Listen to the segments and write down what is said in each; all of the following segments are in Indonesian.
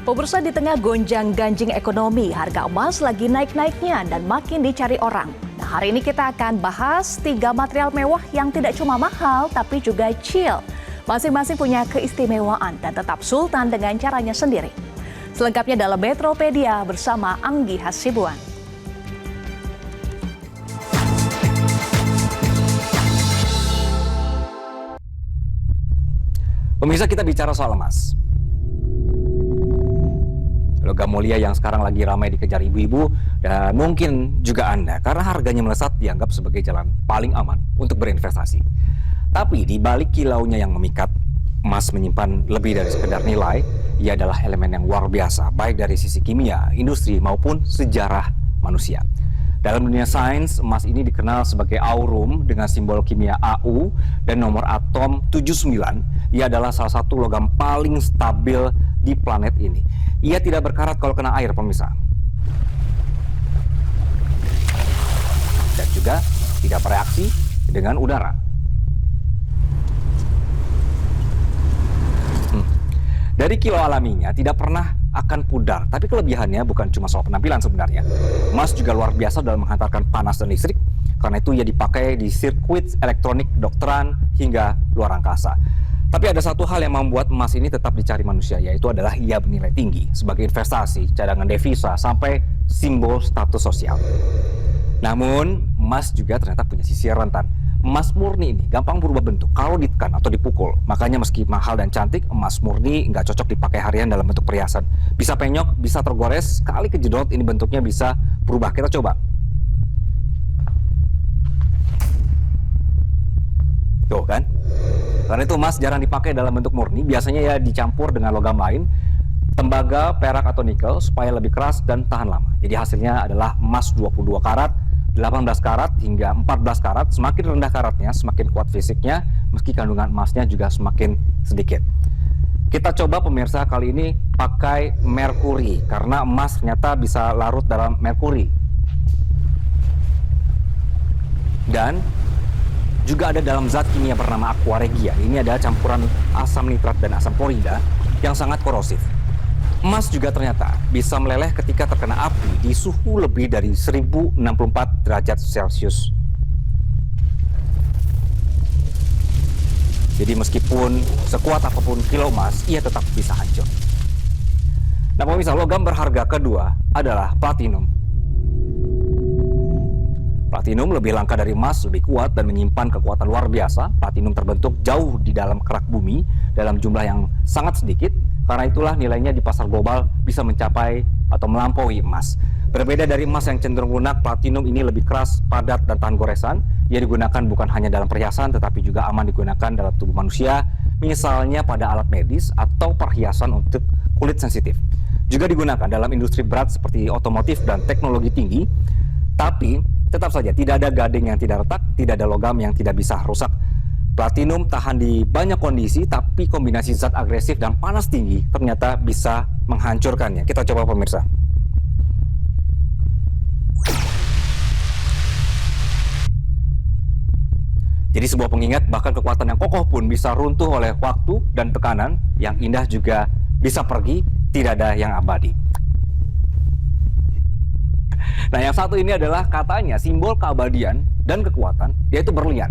Pemirsa, di tengah gonjang-ganjing ekonomi, harga emas lagi naik-naiknya dan makin dicari orang. Nah, hari ini kita akan bahas 3 material mewah yang tidak cuma mahal tapi juga chill. Masing-masing punya keistimewaan dan tetap sultan dengan caranya sendiri. Selengkapnya dalam Metropedia bersama Anggi Hasibuan. Pemirsa, kita bicara soal emas. Logam mulia yang sekarang lagi ramai dikejar ibu-ibu dan mungkin juga Anda karena harganya melesat dianggap sebagai jalan paling aman untuk berinvestasi. Tapi di balik kilaunya yang memikat, emas menyimpan lebih dari sekedar nilai. Ia adalah elemen yang luar biasa, baik dari sisi kimia, industri maupun sejarah manusia. Dalam dunia sains, emas ini dikenal sebagai aurum dengan simbol kimia Au dan nomor atom 79. Ia adalah salah satu logam paling stabil di planet ini. Ia tidak berkarat kalau kena air, pemirsa. Dan juga tidak bereaksi dengan udara. Dari kilau alaminya tidak pernah akan pudar, tapi kelebihannya bukan cuma soal penampilan sebenarnya. Emas juga luar biasa dalam menghantarkan panas dan listrik, karena itu ia dipakai di sirkuit elektronik, kedokteran, hingga luar angkasa. Tapi ada satu hal yang membuat emas ini tetap dicari manusia, yaitu adalah ia bernilai tinggi sebagai investasi, cadangan devisa, sampai simbol status sosial. Namun, emas juga ternyata punya sisi rentan. Emas murni ini gampang berubah bentuk kalau ditekan atau dipukul. Makanya meski mahal dan cantik, emas murni nggak cocok dipakai harian dalam bentuk perhiasan. Bisa penyok, bisa tergores, sekali kejedot ini bentuknya bisa berubah. Kita coba. Tuh kan? Karena itu emas jarang dipakai dalam bentuk murni, biasanya ya dicampur dengan logam lain, tembaga, perak atau nikel supaya lebih keras dan tahan lama. Jadi hasilnya adalah emas 22 karat, 18 karat hingga 14 karat. Semakin rendah karatnya, semakin kuat fisiknya, meski kandungan emasnya juga semakin sedikit. Kita coba pemirsa kali ini pakai merkuri, karena emas ternyata bisa larut dalam merkuri. Dan juga ada dalam zat kimia bernama aquaregia. Ini adalah campuran asam nitrat dan asam klorida yang sangat korosif. Emas juga ternyata bisa meleleh ketika terkena api di suhu lebih dari 1064 derajat Celcius. Jadi meskipun sekuat apapun kilo emas, ia tetap bisa hancur. Nah pemirsa, logam berharga kedua adalah platinum. Platinum lebih langka dari emas, lebih kuat dan menyimpan kekuatan luar biasa. Platinum terbentuk jauh di dalam kerak bumi dalam jumlah yang sangat sedikit. Karena itulah nilainya di pasar global bisa mencapai atau melampaui emas. Berbeda dari emas yang cenderung lunak, platinum ini lebih keras, padat, dan tahan goresan. Ia digunakan bukan hanya dalam perhiasan, tetapi juga aman digunakan dalam tubuh manusia, misalnya pada alat medis atau perhiasan untuk kulit sensitif. Juga digunakan dalam industri berat seperti otomotif dan teknologi tinggi. Tapi tetap saja tidak ada gading yang tidak retak, tidak ada logam yang tidak bisa rusak. Platinum tahan di banyak kondisi, tapi kombinasi zat agresif dan panas tinggi ternyata bisa menghancurkannya. Kita coba pemirsa. Jadi sebuah pengingat, bahkan kekuatan yang kokoh pun bisa runtuh oleh waktu dan tekanan. Yang indah juga bisa pergi, tidak ada yang abadi. Nah, yang satu ini adalah katanya simbol keabadian dan kekuatan, yaitu berlian.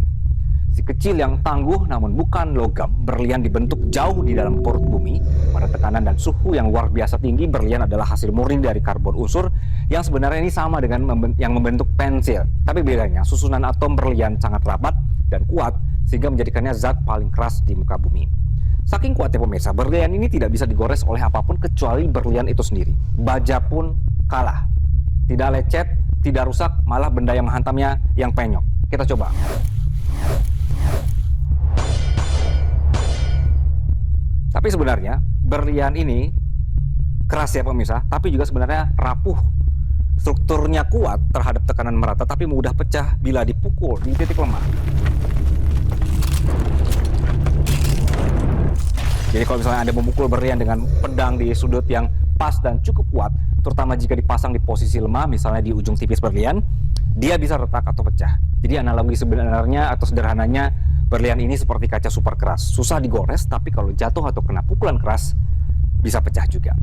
Si kecil yang tangguh namun bukan logam, berlian dibentuk jauh di dalam perut bumi. Pada tekanan dan suhu yang luar biasa tinggi, berlian adalah hasil murni dari karbon unsur yang sebenarnya ini sama dengan yang membentuk pensil. Tapi bedanya, susunan atom berlian sangat rapat dan kuat sehingga menjadikannya zat paling keras di muka bumi. Saking kuatnya pemirsa, berlian ini tidak bisa digores oleh apapun kecuali berlian itu sendiri. Baja pun kalah. Tidak lecet, tidak rusak, malah benda yang menghantamnya yang penyok. Kita coba. Tapi sebenarnya berlian ini keras ya pemirsa, tapi juga sebenarnya rapuh. Strukturnya kuat terhadap tekanan merata, tapi mudah pecah bila dipukul di titik lemah. Jadi kalau misalnya Anda memukul berlian dengan pedang di sudut yang pas dan cukup kuat, terutama jika dipasang di posisi lemah, misalnya di ujung tipis berlian, dia bisa retak atau pecah. Jadi analogi sebenarnya atau sederhananya, berlian ini seperti kaca super keras. Susah digores, tapi kalau jatuh atau kena pukulan keras, bisa pecah juga.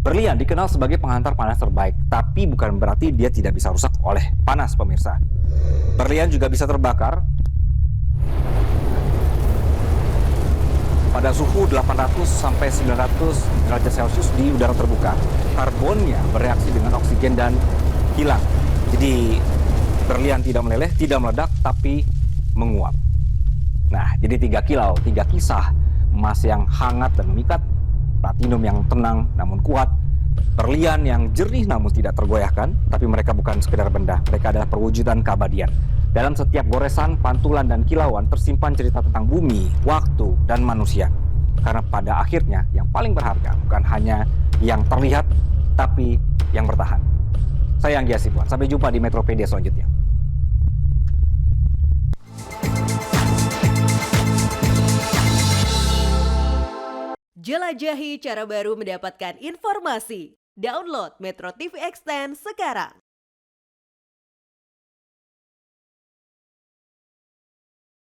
Berlian dikenal sebagai penghantar panas terbaik, tapi bukan berarti dia tidak bisa rusak oleh panas, pemirsa. Berlian juga bisa terbakar pada suhu 800 sampai 900 derajat Celcius di udara terbuka. Karbonnya bereaksi dengan oksigen dan hilang. Jadi berlian tidak meleleh, tidak meledak, tapi menguap. Nah, jadi 3 kilau, 3 kisah emas yang hangat dan memikat, platinum yang tenang namun kuat, berlian yang jernih namun tidak tergoyahkan, tapi mereka bukan sekedar benda, mereka adalah perwujudan keabadian. Dalam setiap goresan, pantulan, dan kilauan tersimpan cerita tentang bumi, waktu, dan manusia. Karena pada akhirnya yang paling berharga bukan hanya yang terlihat, tapi yang bertahan. Saya Anggi Hasibuan, sampai jumpa di Metropedia selanjutnya. Jelajahi cara baru mendapatkan informasi. Download Metro TV Extend sekarang.